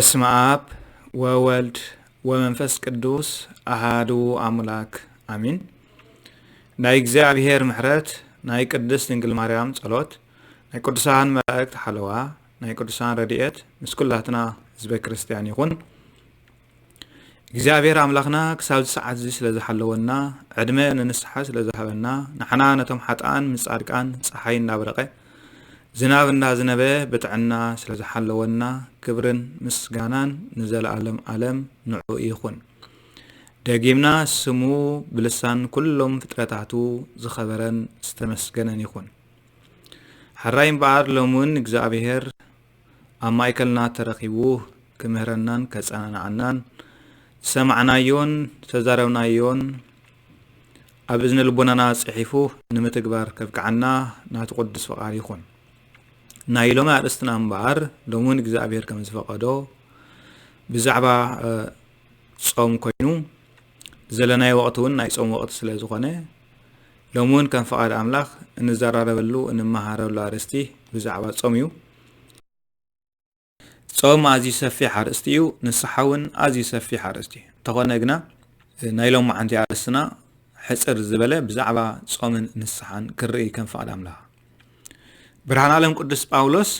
በስመ አብ ወወልድ ወመንፈስ ቅዱስ አሃዱ አምላክ አሚን። ናይ እግዚአብሔር ምሕረት ናይ ቅድስት ድንግል ማርያም ጸሎት ናይ ቅዱሳን መላእክት ሓለዋ ናይ ቅዱሳን ረድኤት ምስ ኩላትና ህዝበ ክርስቲያን ይኹን። እግዚአብሔር አምላኽና ክሳብ ሰዓት እዚ ስለ ዝሓለወና ዕድመ ንንስሓ ስለ ዝሃበና ንሕና ነቶም ሓጥኣን ምስ ጻድቃን ፀሓይ እናብረቐ ዝናብ እናዝነበ ብጥዕና ስለ ዝሓለወና ክብርን ምስጋናን ንዘለዓለም ዓለም ንዑ ይኹን። ደጊምና ስሙ ብልሳን ኩሎም ፍጥረታቱ ዝኸበረን ዝተመስገነን ይኹን። ሓራይ እምበኣር ሎሙን እግዚአብሔር ኣብ ማእከልና ተረኺቡ ክምህረናን ከጸናንዓናን ሰማዕናዮን ተዛረብናዮን ኣብ እዝኒ ልቦናና ጽሒፉ ንምትግባር ከብቅዓና ናቱ ቅዱስ ፈቃድ ይኹን። ናይ ሎሚ ኣርእስትና እምበኣር ሎሙን እግዚአብሔር ከም ዝፈቐዶ ብዛዕባ ጾም ኮይኑ ዘለናይ ወቕቲ እውን ናይ ጾም ወቕቲ ስለ ዝኾነ ሎሙን ከም ፈቃድ ኣምላኽ እንዘራረበሉ እንመሃረሉ ኣርእስቲ ብዛዕባ ጾም እዩ። ጾም ኣዝዩ ሰፊሕ ኣርእስቲ እዩ፣ ንስሓ እውን ኣዝዩ ሰፊሕ ኣርእስቲ እዩ። እንተኾነ ግና ናይ ሎሚ መዓንቲ ኣርእስትና ሕፅር ዝበለ ብዛዕባ ጾምን ንስሓን ክርኢ ከም ፈቃድ ኣምላኽ። ብርሃን ዓለም ቅዱስ ጳውሎስ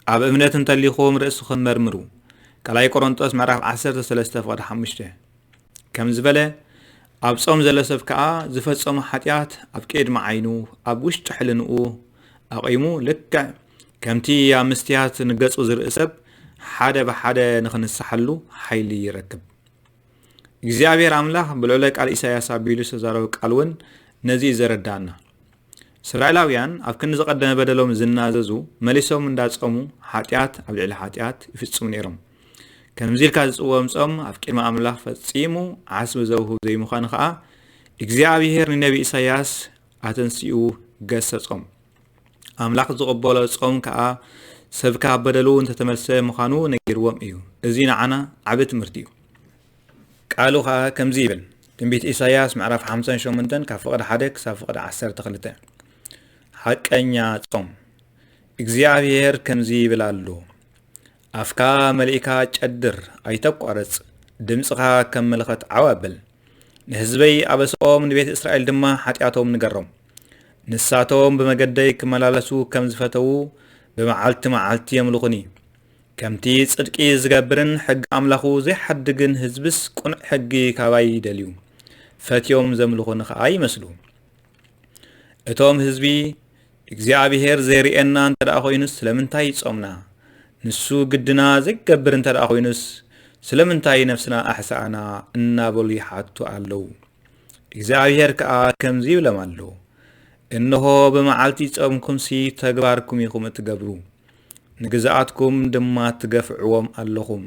ኣብ እምነት እንተሊኹም ርእስኹም መርምሩ ካልኣይ ቆሮንጦስ ምዕራፍ 13:5 ከም ዝበለ ኣብ ጾም ዘሎ ሰብ ከዓ ዝፈጸሙ ሓጢኣት ኣብ ቅድሚ ዓይኑ ኣብ ውሽጢ ሕልንኡ ኣቂሙ ልክዕ ከምቲ ኣብ መስትያት ንገጹ ዝርኢ ሰብ ሓደ ብሓደ ንኽንስሓሉ ሓይሊ ይረክብ። እግዚአብሔር ኣምላኽ ብልዑለ ቃል ኢሳያስ ኣቢሉ ዝተዛረበ ቃል እውን ነዚ ዘረዳእና። እስራኤላውያን ኣብ ክንዲ ዝቐደመ በደሎም ዝናዘዙ መሊሶም እንዳጾሙ ሓጢኣት ኣብ ልዕሊ ሓጢኣት ይፍጽሙ ነይሮም። ከምዚ ኢልካ ዝጽውዖም ጾም ኣብ ቅድሚ ኣምላኽ ፈጺሙ ዓስቢ ዘውህብ ዘይምዃኑ ከዓ እግዚአብሔር ንነቢ ኢሳያስ ኣተንሲኡ ገሰጾም። ኣምላኽ ዝቕበሎ ጾም ከዓ ሰብካ በደሉ እንተተመልሰ ምዃኑ ነጊርዎም እዩ። እዚ ንዓና ዓብ ትምህርቲ እዩ። ቃሉ ከዓ ከምዚ ይብል ትንቢት ኢሳያስ ምዕራፍ 58 ካብ ፍቕዲ 1 ክሳብ ፍቕዲ 12 ሓቀኛ ጾም እግዚአብሔር ከምዚ ይብል ኣሎ፣ ኣፍካ መልኢካ ጨድር ኣይተቋረጽ፣ ድምፅኻ ከም መለኸት ዓዋብል። ንህዝበይ ኣበስኦም ንቤት እስራኤል ድማ ሓጢኣቶም ንገሮም። ንሳቶም ብመገደይ ክመላለሱ ከም ዝፈተዉ ብመዓልቲ መዓልቲ የምልኹኒ። ከምቲ ጽድቂ ዝገብርን ሕጊ ኣምላኹ ዘይሓድግን ህዝብስ ቁኑዕ ሕጊ ካባይ ይደልዩ ፈትዮም ዘምልኹኒ ከዓ ይመስሉ። እቶም ህዝቢ እግዚአብሔር ዘይርኤና እንተደኣ ኮይኑስ ስለምንታይ ይጾምና? ንሱ ግድና ዘይገብር እንተደኣ ኮይኑስ ስለምንታይ ነፍስና ኣሕሳእና እናበሉ ይሓቱ ኣለዉ። እግዚአብሔር ከዓ ከምዚ ይብሎም ኣሎ፣ እነሆ ብመዓልቲ ጾምኩምሲ ተግባርኩም ኢኹም እትገብሩ፣ ንግዛኣትኩም ድማ ትገፍዕዎም ኣለኹም።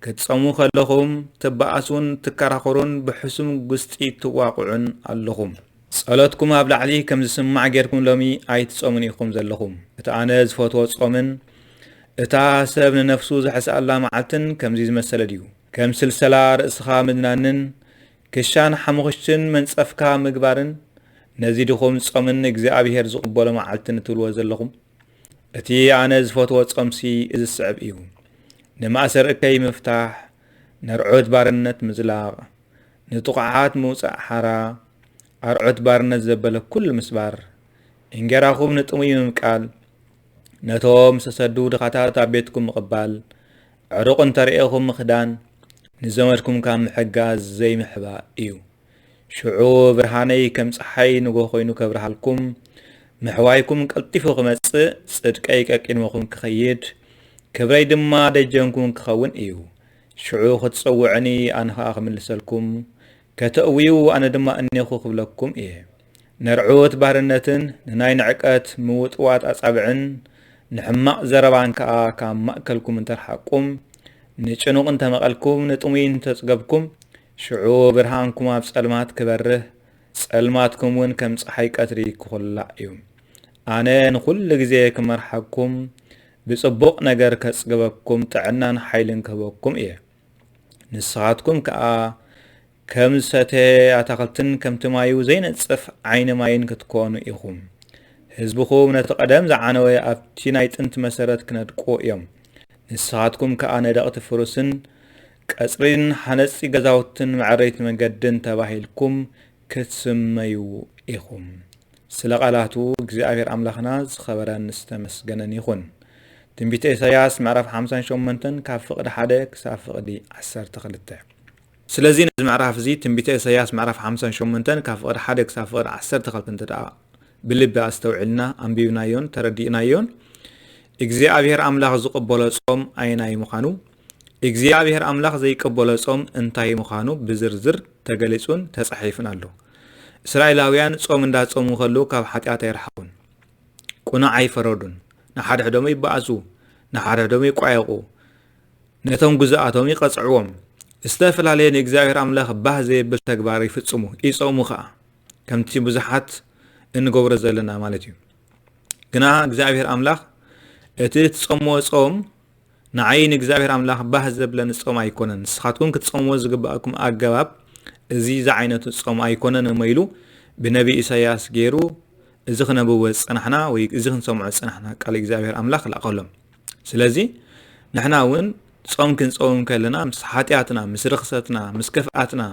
ክትጾሙ ከለኹም ትበኣሱን ትከራኸሩን ብሕሱም ጉስጢ ትዋቕዑን ኣለኹም። ጸሎትኩም ኣብ ላዕሊ ከም ዝስማዕ ጌርኩም ሎሚ ኣይትጾሙን ኢኹም ዘለኹም። እቲ ኣነ ዝፈትዎ ጾምን እታ ሰብ ንነፍሱ ዘሕስኣላ መዓልትን ከምዚ ዝመሰለ ድዩ? ከም ስልሰላ ርእስኻ ምድናንን ክሻን ሓሙኽሽትን መንጸፍካ ምግባርን ነዚ ድኹም ጾምን እግዚአብሔር ዝቕበሎ መዓልትን እትብልዎ ዘለኹም? እቲ ኣነ ዝፈትዎ ጾምሲ እዚ ስዕብ እዩ። ንማእሰር እከይ ምፍታሕ፣ ነርዑት ባርነት ምዝላቕ፣ ንጥቑዓት ምውፃእ ሓራ፣ ኣርዑት ባርነት ዘበለ ኩሉ ምስባር፣ እንጌራኹም ንጥሙይ ምምቃል፣ ነቶም ዝተሰዱ ድኻታት ኣብ ቤትኩም ምቕባል፣ ዕሩቕ እንተርእኹም ምኽዳን፣ ንዘመድኩም ካብ ምሕጋዝ ዘይምሕባእ እዩ። ሽዑ ብርሃነይ ከም ፀሓይ ንጎሆ ኮይኑ ከብርሃልኩም፣ ምሕዋይኩም ቀልጢፉ ክመጽእ፣ ጽድቀይ ቀቂድመኹም ክኸይድ፣ ክብረይ ድማ ደጀንኩም ክኸውን እዩ። ሽዑ ክትጸውዕኒ ኣነ ከዓ ክምልሰልኩም፣ ከተእውዩ ኣነ ድማ እኔኹ ክብለኩም እየ። ነርዑት ባርነትን ንናይ ንዕቀት ምውጥዋት ኣጻብዕን ንሕማቕ ዘረባን ከዓ ካብ ማእከልኩም እንተርሓቁም፣ ንጭኑቕ እንተመቐልኩም፣ ንጥሙይ እንተጽገብኩም፣ ሽዑ ብርሃንኩም ኣብ ጸልማት ክበርህ፣ ጸልማትኩም እውን ከም ፀሓይ ቀትሪ ክኹላዕ እዩ። ኣነ ንኹሉ ግዜ ክመርሓኩም፣ ብጽቡቕ ነገር ከጽግበኩም፣ ጥዕናን ሓይልን ክህበኩም እየ። ንስኻትኩም ከዓ ከም ዝሰተየ ኣታኽልትን ከምቲ ማዩ ዘይነጽፍ ዓይኒ ማይን ክትኮኑ ኢኹም። ህዝብኹም ነቲ ቀደም ዝዓነወ ኣብቲ ናይ ጥንቲ መሰረት ክነድቁ እዮም። ንስኻትኩም ከዓ ነዳቕቲ ፍሩስን ቀጽሪን ሓነጺ ገዛውትን መዕረይት መንገድን ተባሂልኩም ክትስመዩ ኢኹም። ስለ ቃላቱ እግዚአብሔር አምላኽና ዝኸበረን ዝተመስገነን ይኹን። ትንቢተ ኢሳይያስ ምዕራፍ 58 ካብ ፍቕዲ 1 ክሳብ ፍቕዲ 12። ስለዚ ነዚ ምዕራፍ እዚ ትንቢተ ኢሳይያስ ምዕራፍ 58 ካብ ፍቕዲ 1 ክሳብ ፍቕዲ 12 እንተደኣ ብልቢ ኣስተውዒልና ኣንቢብናዮን ተረዲእናዮን እግዚአብሔር አምላኽ ዝቕበሎ ጾም ኣይናይ ምዃኑ እግዚአብሔር አምላኽ ዘይቅበሎ ጾም እንታይ ምዃኑ ብዝርዝር ተገሊጹን ተጻሒፉን ኣሎ። እስራኤላውያን ጾም እንዳጾሙ ከለዉ ካብ ሓጢኣት ኣይረሓቁን፣ ቁኑዕ ኣይፈረዱን፣ ንሓድሕዶም ይበኣሱ፣ ንሓድሕዶም ይቋየቑ፣ ነቶም ጉዛኣቶም ይቐጽዕዎም፣ ዝተፈላለየ ንእግዚአብሔር አምላኽ ባህ ዘየብል ተግባር ይፍጽሙ ይጾሙ ከዓ ከምቲ ብዙሓት እንገብሮ ዘለና ማለት እዩ። ግና እግዚአብሔር አምላኽ እቲ ትጾምዎ ጾም ንዓይ ንእግዚአብሔር አምላኽ ባህ ዘብለኒ ጾም ኣይኮነን፣ ንስኻትኩም ክትጾምዎ ዝግባአኩም ኣገባብ እዚ ዓይነቱ ጾም ኣይኮነን እመኢሉ ብነቢ ኢሳይያስ ገይሩ እዚ ክነብቦ ዝጸናሕና ወይ እዚ ክንሰምዖ ዝጸናሕና ቃል እግዚአብሔር አምላኽ ላቐሎም። ስለዚ ንሕና እውን ጾም ክንጾም ከለና ምስ ሓጢኣትና ምስ ርክሰትና ምስ ክፍኣትና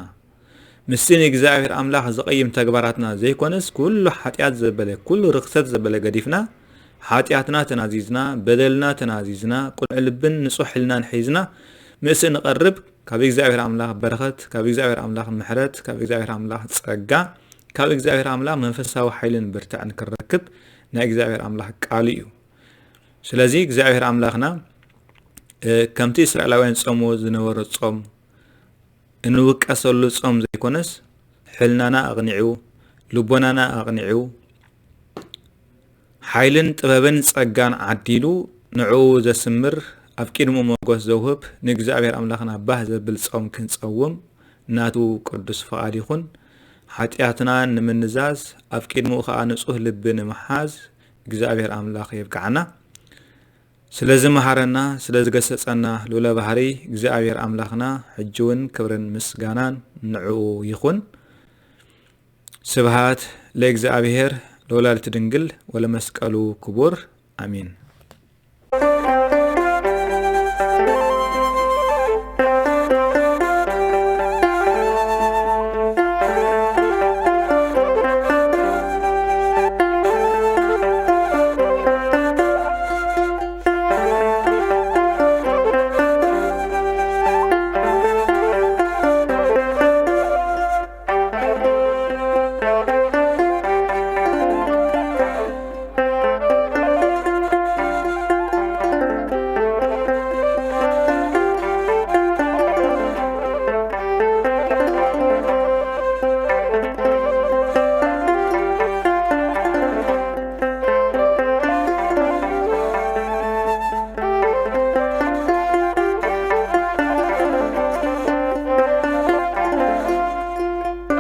ምስ ንእግዚአብሔር አምላኽ ዘቐይም ተግባራትና ዘይኮነስ ኩሉ ሓጢኣት ዘበለ ኩሉ ርክሰት ዘበለ ገዲፍና ሓጢኣትና ተናዚዝና በደልና ተናዚዝና ቁልዕ ልብን ንጹሕ ሕልናን ሒዝና ምስእ ንቐርብ ካብ እግዚአብሔር አምላኽ በረኸት ካብ እግዚአብሔር አምላኽ ምሕረት ካብ እግዚአብሔር አምላኽ ጸጋ ካብ እግዚአብሔር አምላኽ መንፈሳዊ ኃይልን ብርታዕን ክረክብ ናይ እግዚአብሔር አምላኽ ቃል እዩ። ስለዚ እግዚአብሔር አምላኽና ከምቲ እስራኤላውያን ጾምዎ ዝነበሮ ጾም እንውቀሰሉ ጾም ዘይኮነስ ሕልናና ኣቕኒዑ ልቦናና ኣቕኒዑ ኃይልን ጥበብን ጸጋን ዓዲሉ ንዕኡ ዘስምር ኣብ ቅድሙ ሞገስ ዘውህብ ንእግዚአብሔር አምላኽና ባህ ዘብል ጾም ክንጸውም ናቱ ቅዱስ ፈቃድ ይኹን። ሓጢኣትና ንምንዛዝ ኣብ ቅድሙ ከዓ ንጹህ ልቢ ንምሓዝ እግዚአብሔር አምላኽ ይብቃዓና። ስለዚ መሃረና ስለዚ ገሰጸና ልዑለ ባህሪ እግዚአብሔር አምላኽና ሕጂውን ክብርን ምስጋናን ንዕኡ ይኹን። ስብሃት ለእግዚአብሔር ለወላዲቱ ድንግል ወለመስቀሉ ክቡር አሚን።